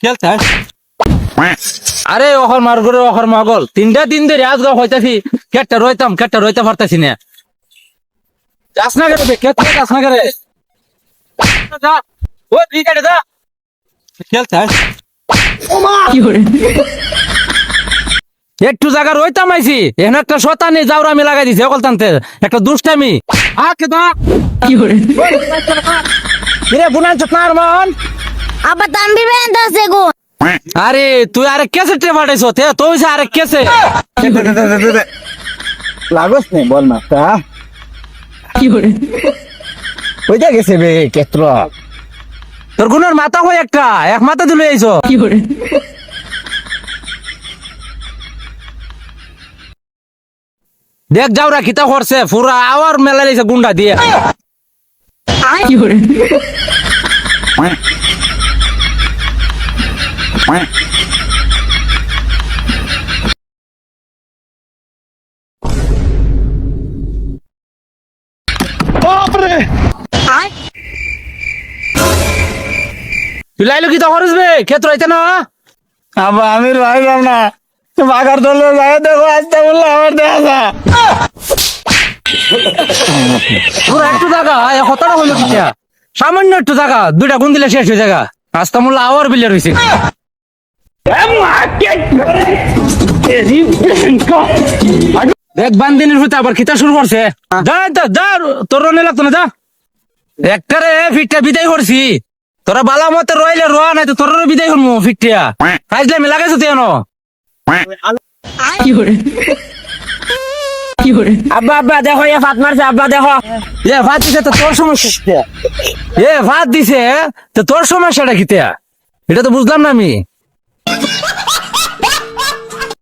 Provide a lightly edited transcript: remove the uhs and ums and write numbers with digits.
খেলতে আরে ওহর মারগরে ওহর মগল 3টা দিন ধরে আজ গা হইতাছি কেটটা রইতে পারতাছি না। যাস না করে কেটে যাস না করে যা ও ক্রিকেটে যা খেলতে একটু জায়গা রইতাম আইছি এখানে একটা শতানি জাউরা আমি লাগাই দিছি অকল টানতে একটা দুষ্টামি আকে দা রে বুনান চতনার মান আবার তানবি বেন্দা আছে গো আরে তুই আরেক কেসে টে ফাটাইছো তে তুই সে আরেক কেসে লাগস নে বল না তা কইটা গেছে বে কেত্র তোর গুণের মাথা হয় একটা এক মাথা দিলে আইছো দেখ যাওরা খিতা করছে পুরা আওয়ার মেলা লাইছে গুন্ডা দিয়ে তুই লাইলো কিতা করিস বে ক্ষেত্র হইতে না আবার আমি রাইলাম না বাগার দলে যায় দেখো আস্তে বললো আমার দেখা যা পুরা একটু জায়গা কতটা হইলো কিতা সামান্য একটু জায়গা 2টা গুণ দিলে শেষ হয়ে জায়গা আস্তা মোল্লা আওয়ার বিলে রইছে দেখ বান্দিনের হইতে আবার খিতা শুরু করছে যা যা তোর রনে লাগতো না যা একটারে ফিটটা বিদায় করছি তোরা বালা মতে রইলে রোয়া নাই তো তোর বিদায় করবো ফিটটা কাজলে আমি লাগাইছো তুই এনো আব্বা আব্বা দেখো এ ফাত মারছে আব্বা দেখো এ ভাত দিছে তো তোর সমস্যা এ ভাত দিছে তো তোর সমস্যাটা কিতা এটা তো বুঝলাম না আমি